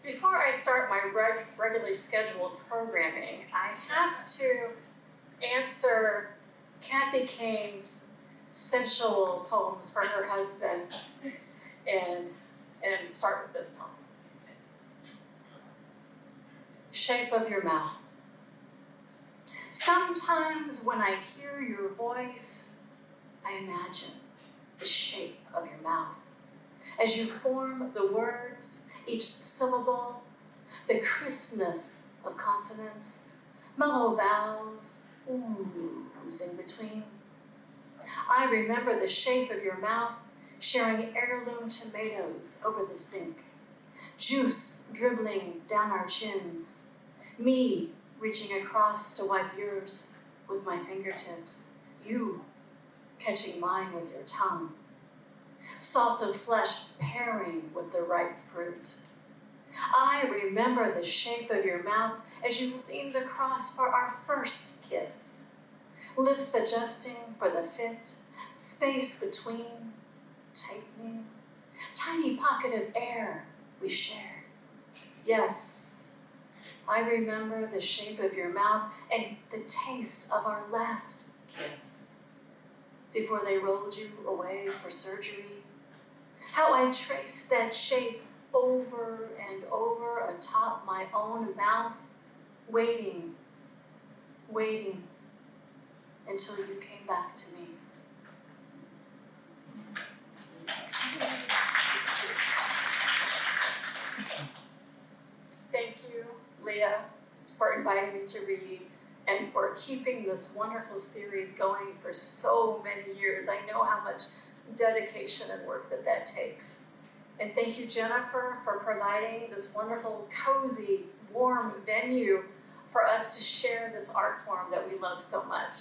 Before I start my regularly scheduled programming, I have to answer Cathy Cain's sensual poems for her husband and start with this poem. Shape of your mouth. Sometimes when I hear your voice, I imagine the shape of your mouth as you form the words, each syllable, the crispness of consonants, mellow vowels, oohs in between. I remember the shape of your mouth, sharing heirloom tomatoes over the sink, juice dribbling down our chins, me reaching across to wipe yours with my fingertips, you catching mine with your tongue, salt of flesh pairing with the ripe fruit. I remember the shape of your mouth as you leaned across for our first kiss, lips adjusting for the fit, space between, tightening, tiny pocket of air we shared. Yes, I remember the shape of your mouth and the taste of our last kiss before they rolled you away for surgery. How I traced that shape over and over atop my own mouth, waiting until you came back to me. Thank you, Leah, for inviting me to read and for keeping this wonderful series going for so many years. I know how much dedication and work that takes. And thank you, Jennifer, for providing this wonderful, cozy, warm venue for us to share this art form that we love so much.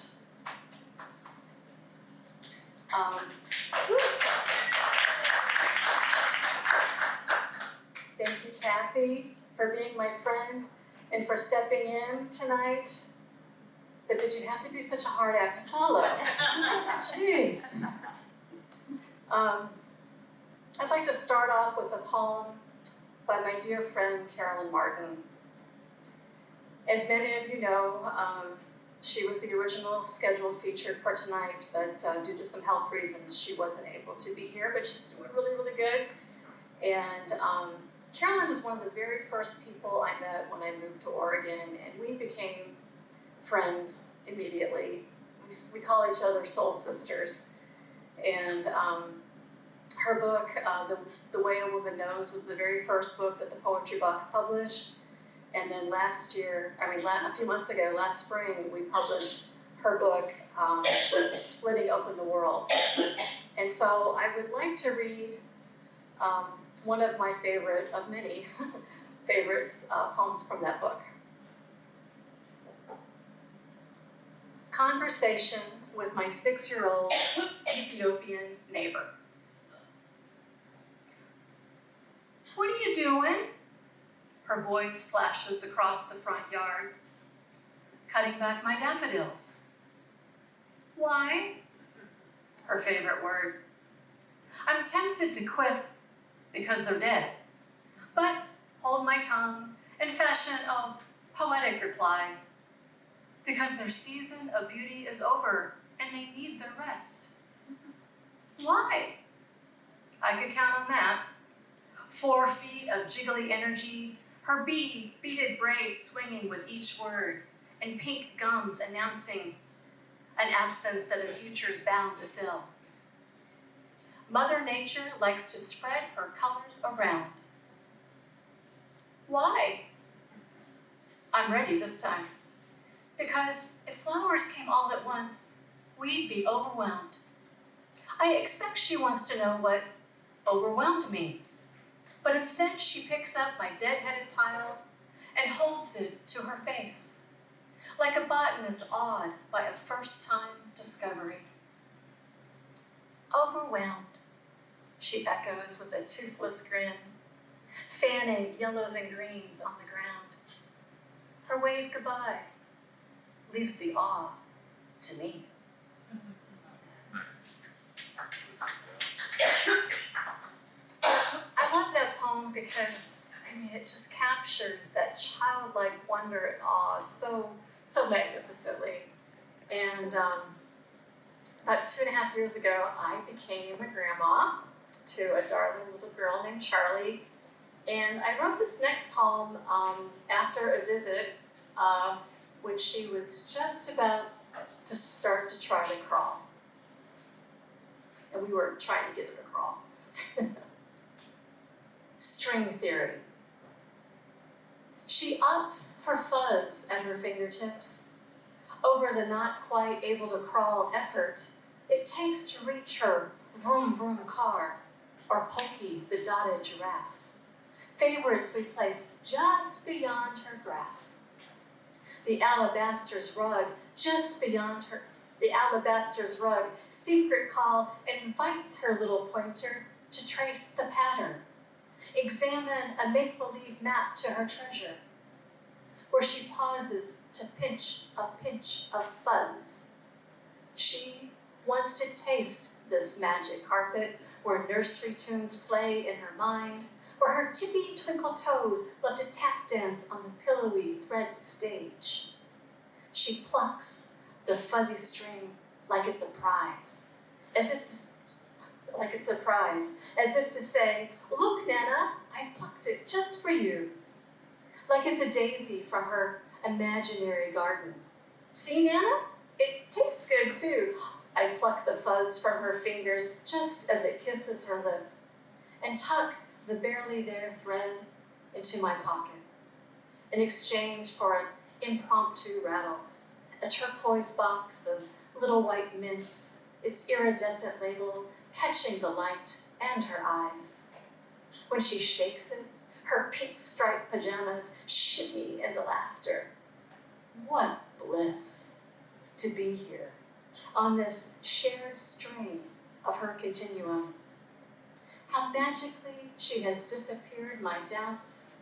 Thank you, Cathy, for being my friend and for stepping in tonight. But did you have to be such a hard act to follow? Jeez. I'd like to start off with a poem by my dear friend, Carolyn Martin. As many of you know, she was the original scheduled feature for tonight, but due to some health reasons, she wasn't able to be here, but she's doing really, really good. And Carolyn is one of the very first people I met when I moved to Oregon, and we became friends immediately. We call each other soul sisters. And her book, The Way a Woman Knows, was the very first book that the Poetry Box published. And then a few months ago, last spring, we published her book, Splitting Open the World. And so I would like to read one of my favorite, of many favorites, poems from that book. Conversation with my 6-year-old Ethiopian neighbor. What are you doing? Her voice flashes across the front yard. Cutting back my daffodils. Why? Her favorite word. I'm tempted to quip because they're dead, but hold my tongue and fashion a poetic reply. Because their season of beauty is over and they need their rest. Why? I could count on that. 4 feet of jiggly energy, her beaded braids swinging with each word, and pink gums announcing an absence that a future's bound to fill. Mother Nature likes to spread her colors around. Why? I'm ready this time. Because if flowers came all at once, we'd be overwhelmed. I expect she wants to know what overwhelmed means, but instead she picks up my dead-headed pile and holds it to her face, like a botanist awed by a first-time discovery. Overwhelmed, she echoes with a toothless grin, fanning yellows and greens on the ground. Her wave goodbye leaves the awe to me. I love that poem because I I mean, it just captures that childlike wonder and awe so magnificently. And about 2.5 years ago, I became a grandma to a darling little girl named Charlie. And I wrote this next poem after a visit when she was just about to start to try to crawl. And we were trying to get her to crawl. String theory. She opts for fuzz at her fingertips over the not quite able to crawl effort it takes to reach her vroom vroom car or Pokey the dotted giraffe, favorites we place just beyond her grasp. The alabaster's rug just beyond her, the alabaster's rug secret call invites her little pointer to trace the pattern, examine a make-believe map to her treasure, where she pauses to pinch a pinch of fuzz. She wants to taste this magic carpet where nursery tunes play in her mind, where her tippy twinkle toes love to tap dance on the pillowy thread stage. She plucks the fuzzy string like it's a prize, as if to say, look, Nana, I plucked it just for you. Like it's a daisy from her imaginary garden. See, Nana? It tastes good too. I pluck the fuzz from her fingers just as it kisses her lip and tuck the barely there thread into my pocket in exchange for an impromptu rattle, a turquoise box of little white mints, its iridescent label catching the light and her eyes. When she shakes it, her pink striped pajamas shimmy into laughter. What bliss to be here on this shared string of her continuum. How magically she has disappeared my doubts.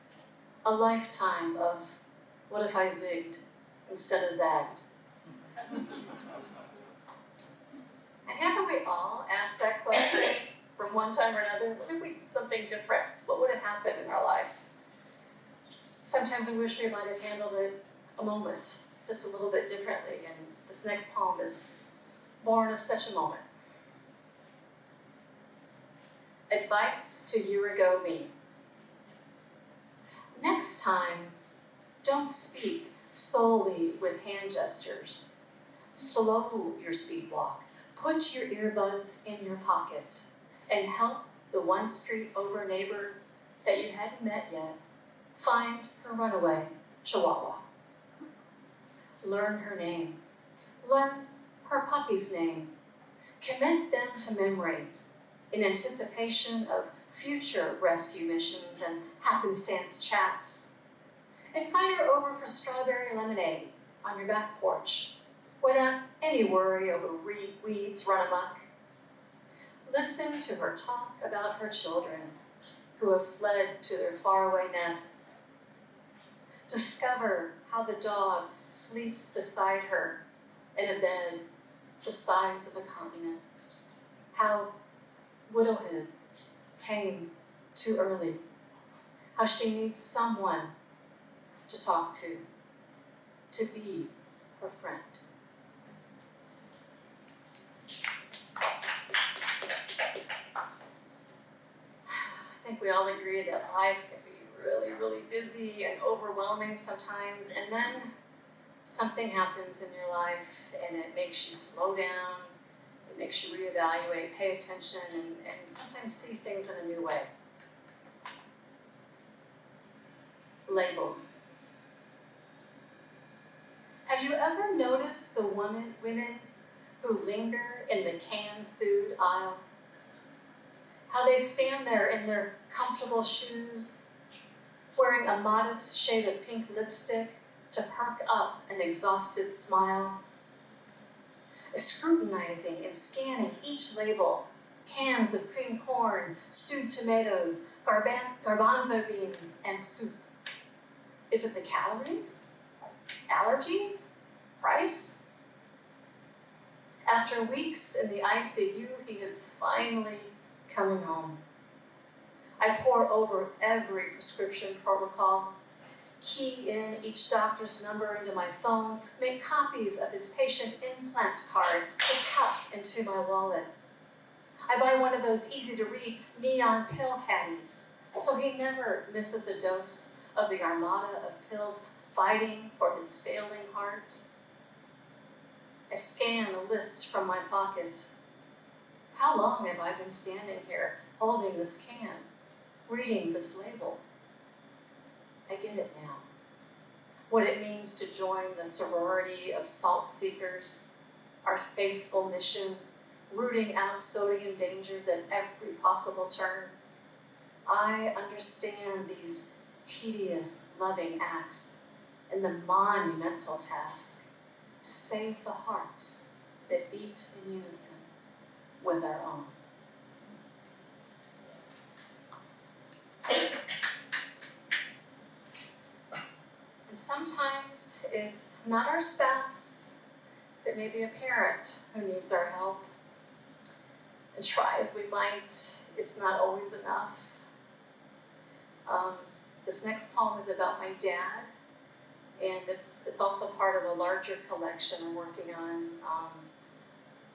A lifetime of what if I zigged instead of zagged? And haven't we all asked that question from one time or another? What if we did something different? What would have happened in our life? Sometimes we wish we might have handled it a moment, just a little bit differently, and this next poem is born of such a moment. Advice to year ago me. Next time, don't speak solely with hand gestures. Slow your speed walk. Put your earbuds in your pocket and help the one street over neighbor that you hadn't met yet find her runaway chihuahua. Learn her name. Learn her puppy's name. Commit them to memory in anticipation of future rescue missions and happenstance chats. Invite her over for strawberry lemonade on your back porch without any worry over weeds run amok. Listen to her talk about her children who have fled to their faraway nests. Discover how the dog sleeps beside her in a bed the size of a continent. How widowhood came too early. How she needs someone to talk to be her friend. I think we all agree that life can be really, really busy and overwhelming sometimes, and then something happens in your life and it makes you slow down, it makes you reevaluate, pay attention, and sometimes see things in a new way. Labels. Have you ever noticed the women who linger in the canned food aisle? How they stand there in their comfortable shoes, wearing a modest shade of pink lipstick to perk up an exhausted smile, scrutinizing and scanning each label, cans of cream corn, stewed tomatoes, garbanzo beans, and soup. Is it the calories? Allergies? Price? After weeks in the ICU, he is finally coming home. I pore over every prescription protocol, key in each doctor's number into my phone, make copies of his patient implant card to tuck into my wallet. I buy one of those easy-to-read neon pill caddies, so he never misses a dose of the armada of pills fighting for his failing heart. I scan a list from my pocket. How long have I been standing here, holding this can, reading this label? I get it now. What it means to join the sorority of salt seekers, our faithful mission, rooting out sodium dangers at every possible turn. I understand these tedious, loving acts and the monumental task to save the hearts that beat in unison with our own. And sometimes it's not our spouse, but maybe a parent who needs our help. And try as we might, it's not always enough. This next poem is about my dad, and it's also part of a larger collection I'm working on,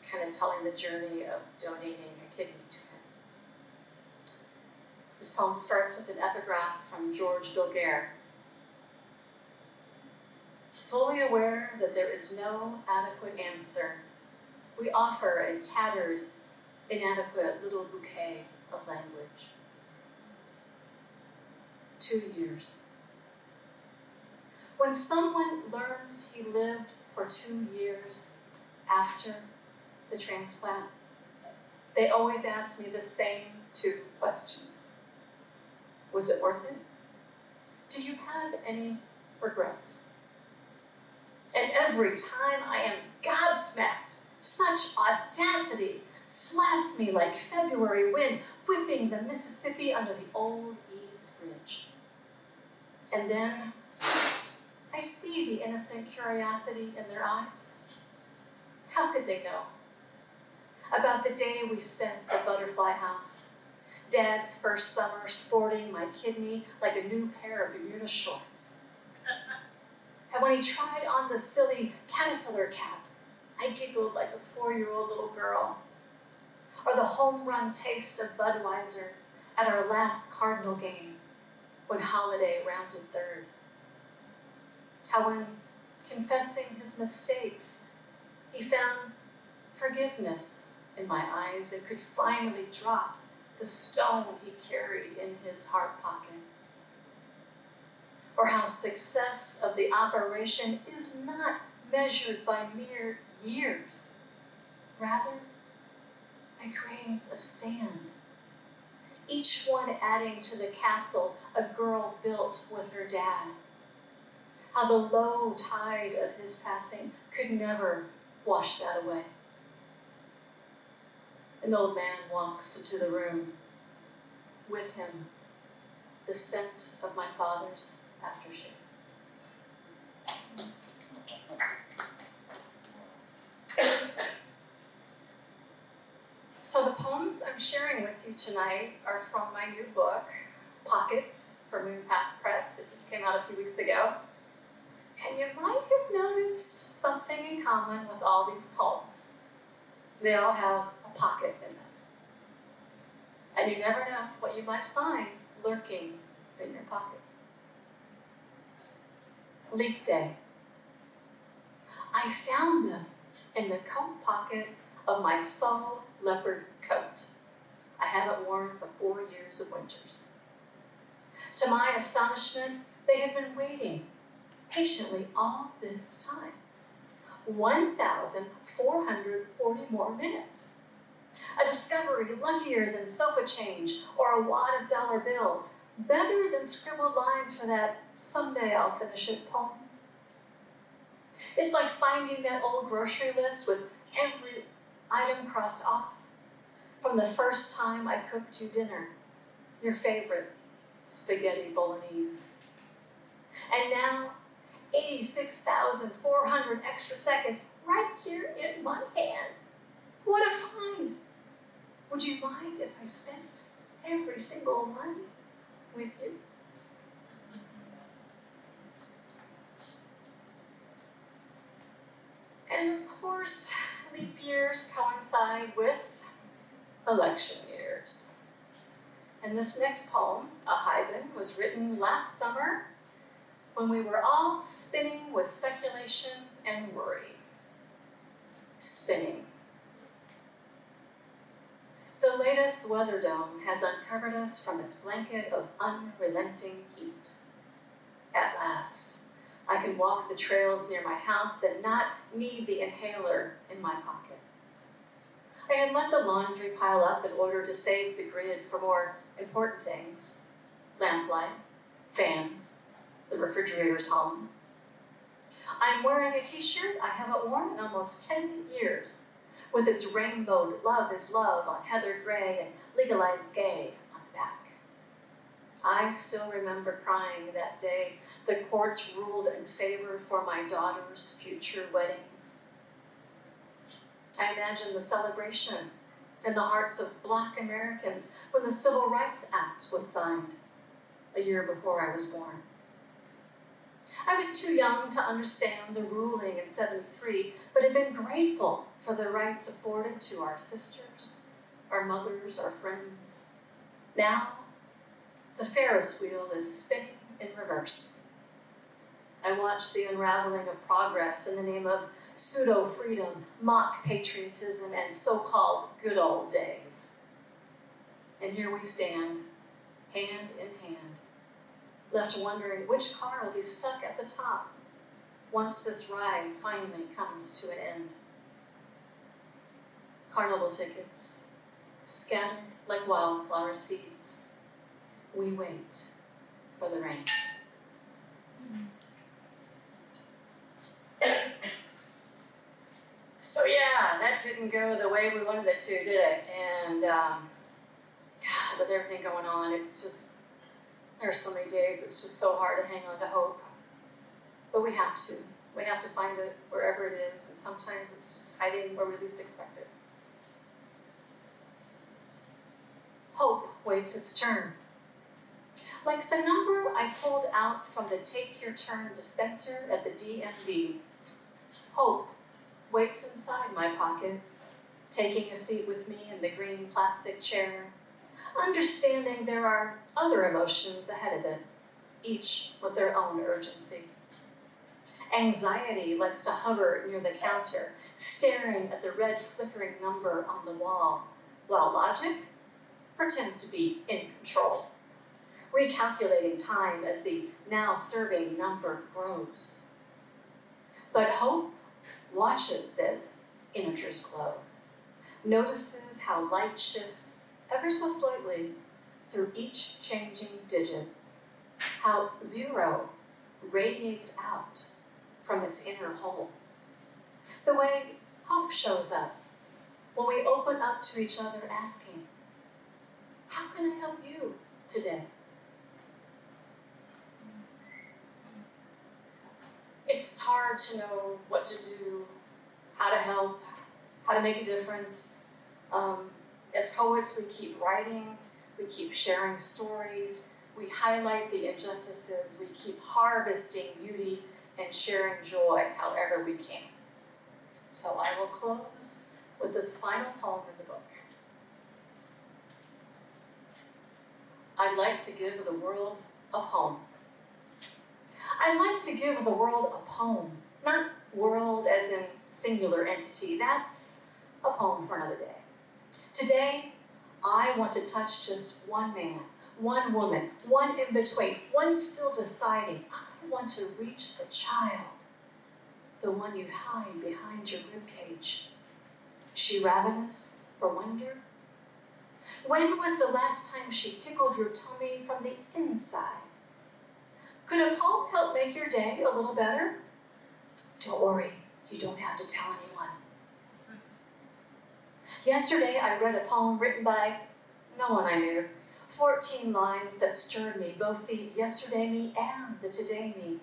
kind of telling the journey of donating a kidney to him. This poem starts with an epigraph from George Bilger. Fully aware that there is no adequate answer, we offer a tattered, inadequate little bouquet of language. 2 years. When someone learns he lived for 2 years after the transplant, they always ask me the same 2 questions. Was it worth it? Do you have any regrets? And every time I am gobsmacked, such audacity slaps me like February wind whipping the Mississippi under the old Eads Bridge. And then I see the innocent curiosity in their eyes. How could they know? About the day we spent at Butterfly House, Dad's first summer sporting my kidney like a new pair of Bermuda shorts. And when he tried on the silly caterpillar cap, I giggled like a 4-year-old little girl. Or the home run taste of Budweiser at our last Cardinal game when Holiday rounded third. How when confessing his mistakes, he found forgiveness in my eyes and could finally drop the stone he carried in his heart pocket. Or how success of the operation is not measured by mere years, rather by grains of sand, each one adding to the castle a girl built with her dad. How the low tide of his passing could never wash that away. An old man walks into the room. With him, the scent of my father's aftershave. So the poems I'm sharing with you tonight are from my new book, Pockets, for Moonpath Press. It just came out a few weeks ago. And you might have noticed something in common with all these poems. They all have a pocket in them. And you never know what you might find lurking in your pocket. Leap Day. I found them in the coat pocket of my faux leopard coat I haven't worn for 4 years of winters. To my astonishment, they had been waiting patiently all this time. 1,440 more minutes. A discovery luckier than sofa change or a wad of dollar bills, better than scribbled lines for that someday I'll finish it poem. It's like finding that old grocery list with every item crossed off. From the first time I cooked you dinner, your favorite spaghetti bolognese. And now, 86,400 extra seconds right here in my hand. What a find! Would you mind if I spent every single one with you. And of course, leap years coincide with election years. And this next poem, A Hyben, was written last summer when we were all spinning with speculation and worry. Spinning. The latest weather dome has uncovered us from its blanket of unrelenting heat. At last, I can walk the trails near my house and not need the inhaler in my pocket. I had let the laundry pile up in order to save the grid for more important things: lamplight, fans, the refrigerator's hum. I'm wearing a t-shirt I haven't worn in almost 10 years, with its rainbowed "Love is Love" on heather gray and "Legalized Gay" on the back. I still remember crying that day the courts ruled in favor for my daughter's future weddings. I imagine the celebration in the hearts of Black Americans when the Civil Rights Act was signed a year before I was born. I was too young to understand the ruling in '73, but had been grateful for the rights afforded to our sisters, our mothers, our friends. Now, the Ferris wheel is spinning in reverse. I watch the unraveling of progress in the name of pseudo-freedom, mock patriotism, and so-called good old days. And here we stand, hand in hand, left wondering which car will be stuck at the top once this ride finally comes to an end. Carnival tickets, scattered like wildflower seeds. We wait for the rain. So yeah, that didn't go the way we wanted it to, did it? And God, with everything going on, it's just, there are so many days it's just so hard to hang on to hope. But we have to. We have to find it wherever it is, and sometimes it's just hiding where we least expect it. Hope waits its turn. Like the number I pulled out from the Take Your Turn dispenser at the DMV. Hope waits inside my pocket, taking a seat with me in the green plastic chair, understanding there are other emotions ahead of it, each with their own urgency. Anxiety likes to hover near the counter, staring at the red flickering number on the wall, while logic pretends to be in control, recalculating time as the now serving number grows. But hope watches as integers glow, notices how light shifts ever so slightly through each changing digit, how 0 radiates out from its inner hole. The way hope shows up when we open up to each other asking, how can I help you today? It's hard to know what to do, how to help, how to make a difference. As poets, we keep writing, we keep sharing stories, we highlight the injustices, we keep harvesting beauty and sharing joy however we can. So I will close with this final poem in the book. I'd like to give the world a poem. I'd like to give the world a poem, not world as in singular entity. That's a poem for another day. Today, I want to touch just one man, one woman, one in between, one still deciding. I want to reach the child, the one you hide behind your ribcage. She ravenous for wonder? When was the last time she tickled your tummy from the inside? Could a poem help make your day a little better? Don't worry, you don't have to tell anyone. Yesterday I read a poem written by no one I knew. 14 lines that stirred me, both the yesterday me and the today me.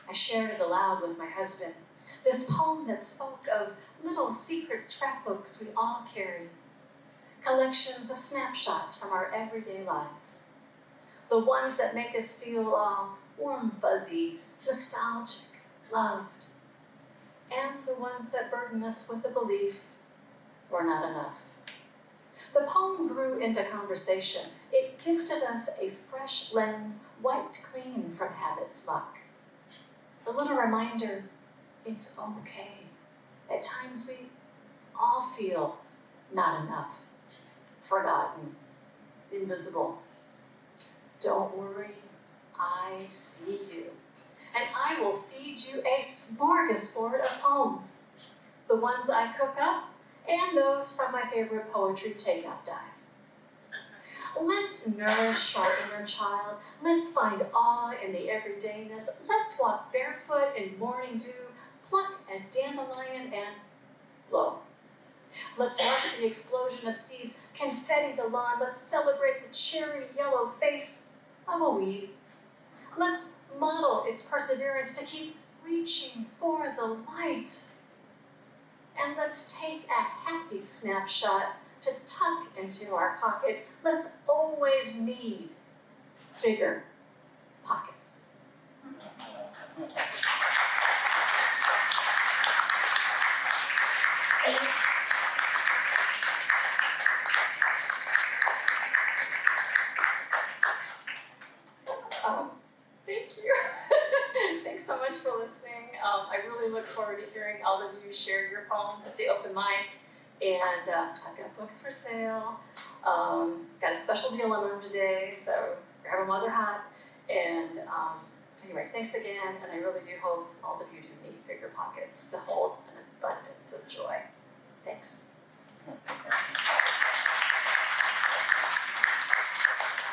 I shared it aloud with my husband. This poem that spoke of little secret scrapbooks we all carry, collections of snapshots from our everyday lives. The ones that make us feel all warm, fuzzy, nostalgic, loved. And the ones that burden us with the belief we're not enough. The poem grew into conversation. It gifted us a fresh lens wiped clean from habit's muck. A little reminder, it's okay. At times we all feel not enough, forgotten, invisible. Don't worry, I see you. And I will feed you a smorgasbord of poems. The ones I cook up, and those from my favorite poetry take-out dive. Let's nourish our inner child. Let's find awe in the everydayness. Let's walk barefoot in morning dew, pluck a dandelion and blow. Let's watch the explosion of seeds confetti the lawn. Let's celebrate the cherry yellow face of a weed. Let's model its perseverance to keep reaching for the light. And let's take a happy snapshot to tuck into our pocket. Let's always need bigger pockets. Thank you. Thanks so much for listening. I really look forward to hearing all of you share your poems at the open mic. And I've got books for sale. Got a special deal on them today, so grab them while they're hot. And anyway, thanks again. And I really do hope all of you do need bigger pockets to hold an abundance of joy. Thanks.